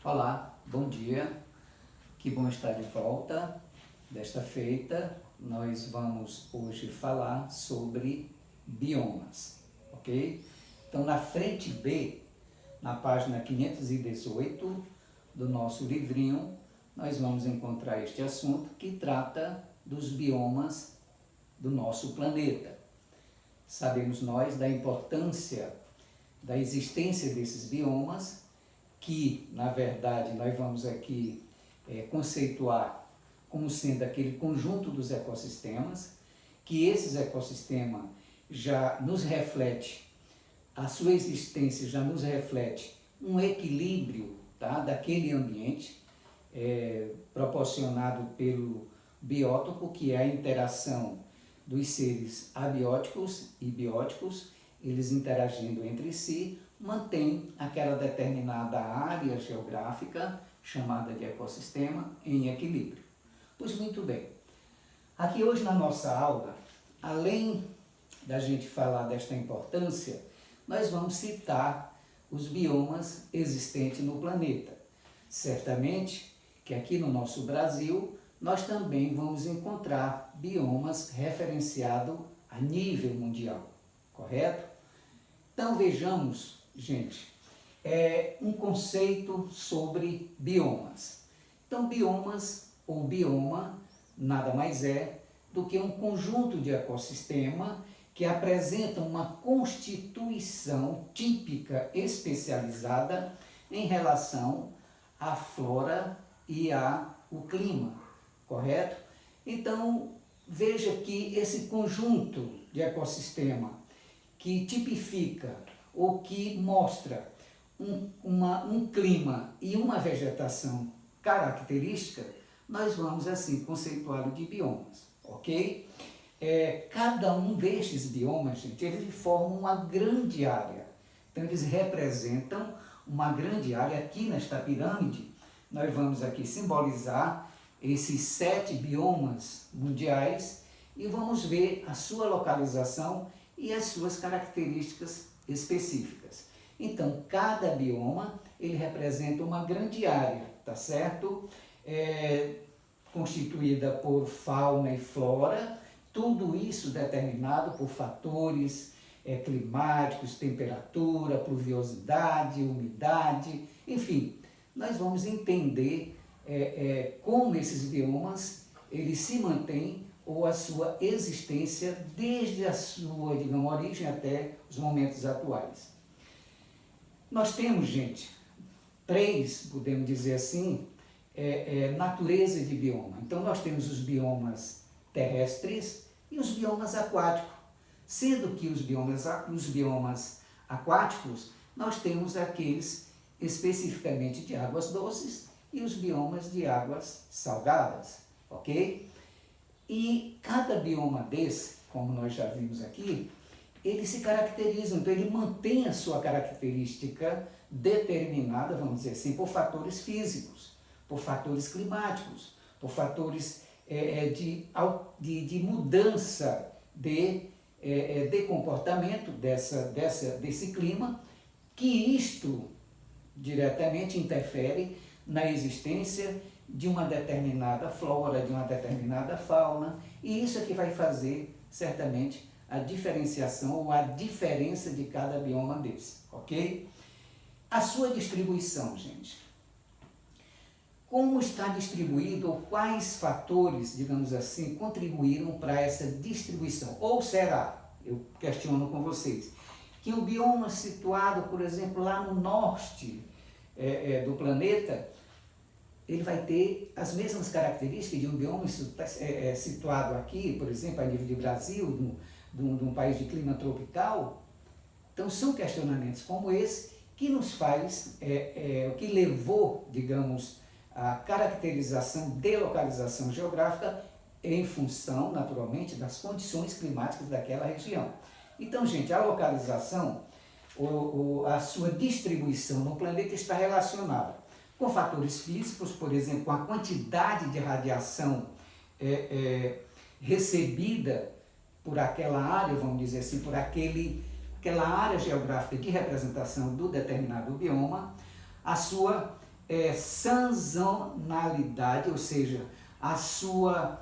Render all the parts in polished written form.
Olá, bom dia, que bom estar de volta. Desta feita, nós vamos hoje falar sobre biomas, ok? Então, na frente B, na página 518 do nosso livrinho, nós vamos encontrar este assunto que trata dos biomas do nosso planeta. Sabemos nós da importância da existência desses biomas, que, na verdade, nós vamos aqui conceituar como sendo aquele conjunto dos ecossistemas, que esses ecossistemas já nos reflete, a sua existência já nos reflete um equilíbrio, tá, daquele ambiente, proporcionado pelo biótopo, que é a interação dos seres abióticos e bióticos, eles interagindo entre si, mantém aquela determinada área geográfica, chamada de ecossistema, em equilíbrio. Pois muito bem, aqui hoje na nossa aula, além da gente falar desta importância, nós vamos citar os biomas existentes no planeta. Certamente que aqui no nosso Brasil, nós também vamos encontrar biomas referenciados a nível mundial, correto? Então vejamos, gente, um conceito sobre biomas. Então biomas ou bioma nada mais é do que um conjunto de ecossistema que apresenta uma constituição típica especializada em relação à flora e ao clima, correto? Então veja que esse conjunto de ecossistema que tipifica ou que mostra um clima e uma vegetação característica, nós vamos assim conceituá-lo de biomas, ok? Cada um destes biomas, gente, eles formam uma grande área. Então eles representam uma grande área. Aqui nesta pirâmide, nós vamos aqui simbolizar esses 7 biomas mundiais e vamos ver a sua localização e as suas características específicas. Então, cada bioma, ele representa uma grande área, tá certo? Constituída por fauna e flora, tudo isso determinado por fatores climáticos, temperatura, pluviosidade, umidade, enfim, nós vamos entender como esses biomas, eles se mantêm ou a sua existência desde a sua, digamos, origem até os momentos atuais. Nós temos, gente, 3, podemos dizer assim, natureza de bioma. Então nós temos os biomas terrestres e os biomas aquáticos, sendo que os biomas aquáticos, nós temos aqueles especificamente de águas doces e os biomas de águas salgadas, ok? E cada bioma desse, como nós já vimos aqui, ele se caracteriza, então ele mantém a sua característica determinada, vamos dizer assim, por fatores físicos, por fatores climáticos, por fatores de mudança de comportamento desse clima, que isto diretamente interfere na existência de uma determinada flora, de uma determinada fauna, e isso é que vai fazer, certamente, a diferenciação ou a diferença de cada bioma desse, ok? A sua distribuição, gente. Como está distribuído, ou quais fatores, digamos assim, contribuíram para essa distribuição? Ou será, eu questiono com vocês, que um bioma situado, por exemplo, lá no norte do planeta, ele vai ter as mesmas características de um bioma situado aqui, por exemplo, a nível de Brasil, de um país de clima tropical? Então são questionamentos como esse que nos faz, o que levou, digamos, a caracterização de localização geográfica em função, naturalmente, das condições climáticas daquela região. Então, gente, a localização, a sua distribuição no planeta está relacionada com fatores físicos, por exemplo, com a quantidade de radiação recebida por aquela área, vamos dizer assim, por aquela área geográfica de representação do determinado bioma, a sua sazonalidade, ou seja, a sua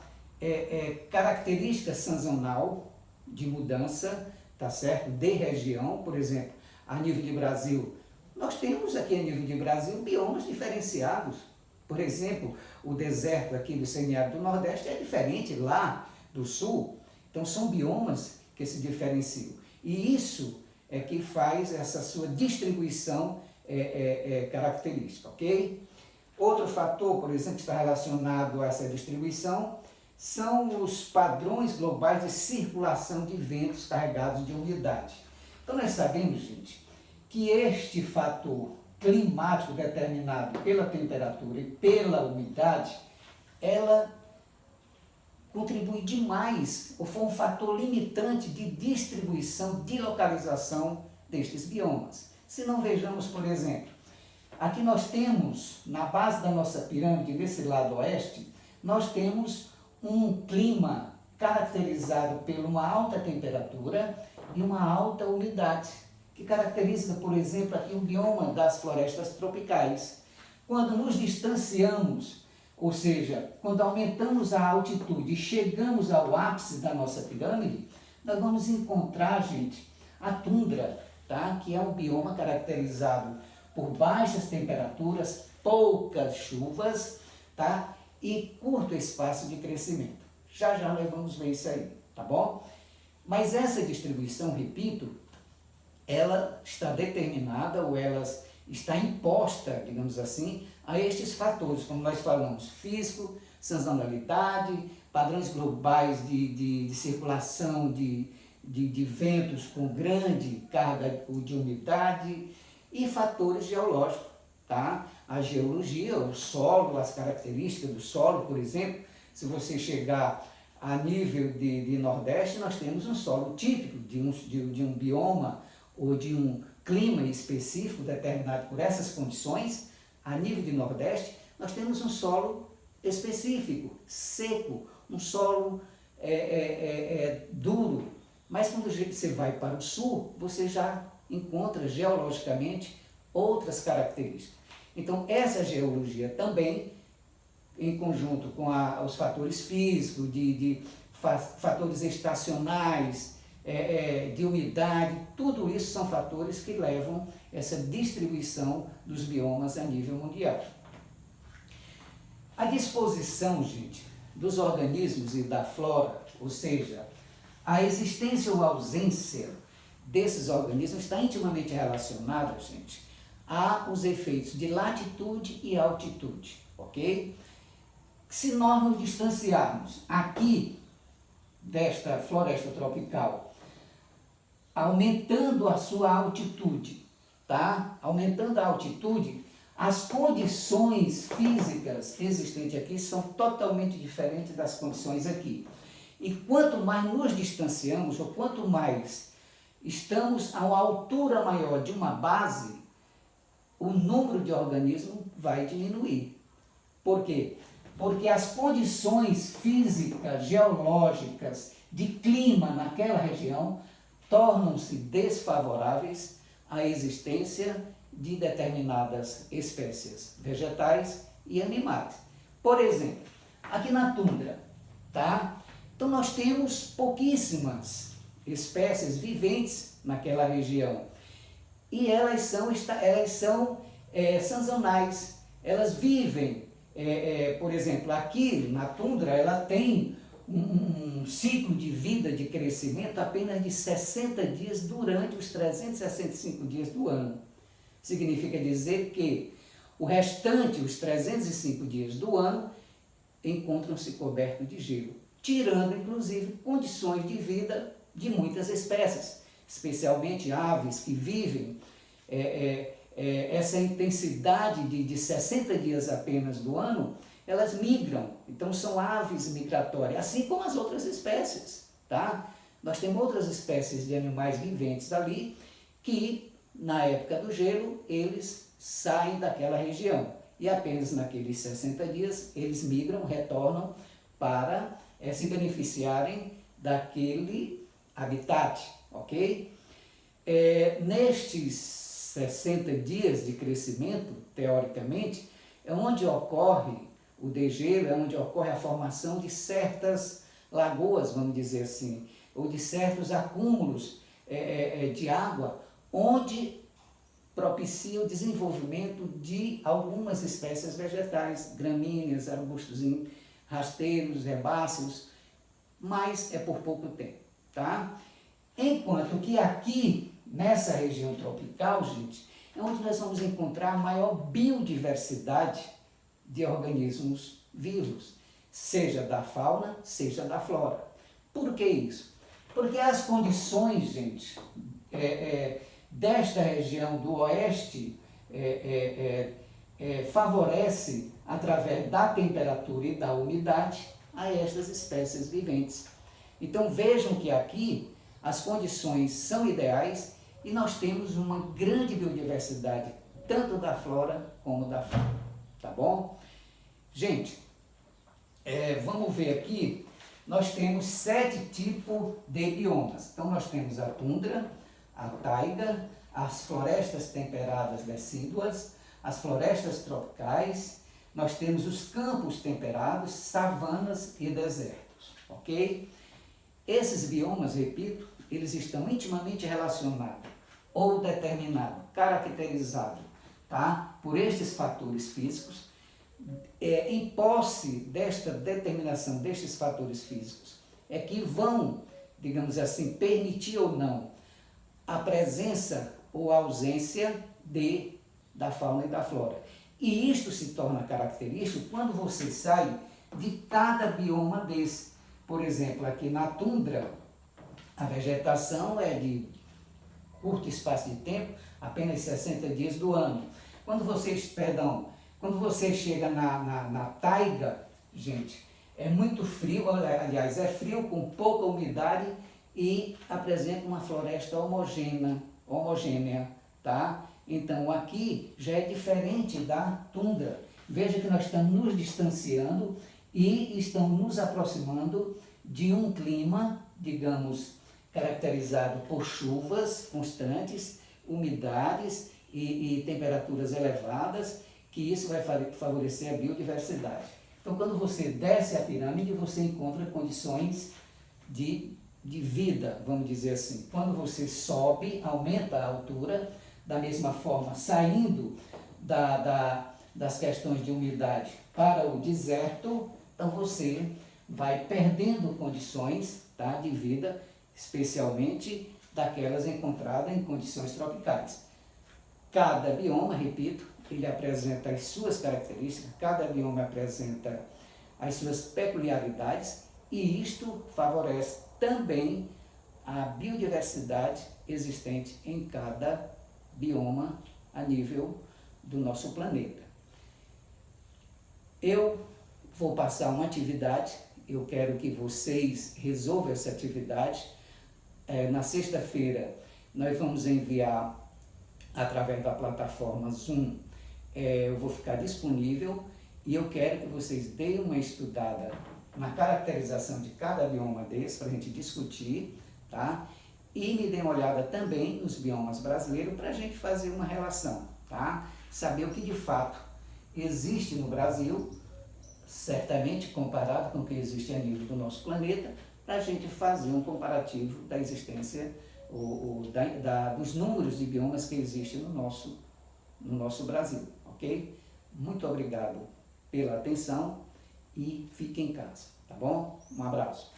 característica sazonal de mudança, tá certo? De região, por exemplo, a nível de Brasil, nós temos aqui a nível de Brasil biomas diferenciados. Por exemplo, o deserto aqui do semiárido do Nordeste é diferente lá do Sul. Então são biomas que se diferenciam. E isso é que faz essa sua distribuição característica, ok? Outro fator, por exemplo, que está relacionado a essa distribuição são os padrões globais de circulação de ventos carregados de umidade. Então nós sabemos, gente, que este fator climático determinado pela temperatura e pela umidade, ela contribui demais, ou foi um fator limitante de distribuição, de localização destes biomas. Se não vejamos, por exemplo, aqui nós temos, na base da nossa pirâmide, nesse lado oeste, nós temos um clima caracterizado por uma alta temperatura e uma alta umidade, que caracteriza, por exemplo, aqui o bioma das florestas tropicais. Quando nos distanciamos, ou seja, quando aumentamos a altitude e chegamos ao ápice da nossa pirâmide, nós vamos encontrar, gente, a tundra, tá? Que é um bioma caracterizado por baixas temperaturas, poucas chuvas, tá? E curto espaço de crescimento. Já já nós vamos ver isso aí, tá bom? Mas essa distribuição, repito, ela está determinada ou ela está imposta, digamos assim, a estes fatores, como nós falamos, físico, sazonalidade, padrões globais de circulação de ventos com grande carga de umidade e fatores geológicos, tá? A geologia, o solo, as características do solo, por exemplo, se você chegar a nível de Nordeste, nós temos um solo típico de um bioma ou de um clima específico determinado por essas condições. A nível de Nordeste, nós temos um solo específico, seco, um solo duro. Mas quando você vai para o sul, você já encontra geologicamente outras características. Então, essa geologia também, em conjunto com os fatores físicos, fatores estacionais, de umidade, tudo isso são fatores que levam essa distribuição dos biomas a nível mundial. A disposição, gente, dos organismos e da flora, ou seja, a existência ou ausência desses organismos está intimamente relacionada, gente, aos efeitos de latitude e altitude, ok? Se nós nos distanciarmos aqui desta floresta tropical, aumentando a sua altitude, tá? Aumentando a altitude, as condições físicas existentes aqui são totalmente diferentes das condições aqui. E quanto mais nos distanciamos, ou quanto mais estamos a uma altura maior de uma base, o número de organismos vai diminuir. Por quê? Porque as condições físicas, geológicas, de clima naquela região tornam-se desfavoráveis à existência de determinadas espécies vegetais e animais. Por exemplo, aqui na tundra, tá? Então nós temos pouquíssimas espécies viventes naquela região e elas são sazonais, elas vivem, por exemplo, aqui na tundra ela tem um ciclo de vida, de crescimento apenas de 60 dias durante os 365 dias do ano. Significa dizer que o restante, os 305 dias do ano, encontram-se cobertos de gelo, tirando inclusive condições de vida de muitas espécies, especialmente aves que vivem essa intensidade de 60 dias apenas do ano, elas migram, então são aves migratórias, assim como as outras espécies, tá? Nós temos outras espécies de animais viventes ali que, na época do gelo, eles saem daquela região e apenas naqueles 60 dias eles migram, retornam para se beneficiarem daquele habitat, ok? Nestes 60 dias de crescimento, teoricamente, é onde ocorre o degelo, é onde ocorre a formação de certas lagoas, vamos dizer assim, ou de certos acúmulos de água, onde propicia o desenvolvimento de algumas espécies vegetais, gramíneas, arbustos rasteiros, herbáceos, mas é por pouco tempo, tá? Enquanto que aqui, nessa região tropical, gente, é onde nós vamos encontrar a maior biodiversidade de organismos vivos, seja da fauna, seja da flora. Por que isso? Porque as condições, gente, desta região do oeste favorece, através da temperatura e da umidade, a estas espécies viventes. Então vejam que aqui as condições são ideais e nós temos uma grande biodiversidade, tanto da flora como da fauna, tá bom? Gente, vamos ver aqui, nós temos 7 tipos de biomas. Então nós temos a tundra, a taiga, as florestas temperadas decíduas, as florestas tropicais, nós temos os campos temperados, savanas e desertos, ok? Esses biomas, repito, eles estão intimamente relacionados ou determinados, caracterizados, tá? Por estes fatores físicos. Em posse desta determinação destes fatores físicos, é que vão, digamos assim, permitir ou não a presença ou a ausência da fauna e da flora. E isto se torna característico quando você sai de cada bioma desse. Por exemplo, aqui na tundra, a vegetação é de curto espaço de tempo, apenas 60 dias do ano. Quando você chega na taiga, gente, é muito frio, aliás, é frio com pouca umidade e apresenta uma floresta homogênea, tá? Então aqui já é diferente da tundra. Veja que nós estamos nos distanciando e estamos nos aproximando de um clima, digamos, caracterizado por chuvas constantes, umidades e temperaturas elevadas, que isso vai favorecer a biodiversidade. Então, quando você desce a pirâmide, você encontra condições de vida, vamos dizer assim. Quando você sobe, aumenta a altura, da mesma forma, saindo das questões de umidade para o deserto, então você vai perdendo condições, tá, de vida, especialmente daquelas encontradas em condições tropicais. Cada bioma, repito, ele apresenta as suas características, cada bioma apresenta as suas peculiaridades e isto favorece também a biodiversidade existente em cada bioma a nível do nosso planeta. Eu vou passar uma atividade, eu quero que vocês resolvam essa atividade. Na sexta-feira nós vamos enviar através da plataforma Zoom, eu vou ficar disponível e eu quero que vocês deem uma estudada na caracterização de cada bioma desse para a gente discutir, tá? E me deem uma olhada também nos biomas brasileiros para a gente fazer uma relação, tá? Saber o que de fato existe no Brasil, certamente comparado com o que existe a nível do nosso planeta, para a gente fazer um comparativo da existência dos números de biomas que existem no nosso Brasil, ok? Muito obrigado pela atenção e fique em casa, tá bom? Um abraço.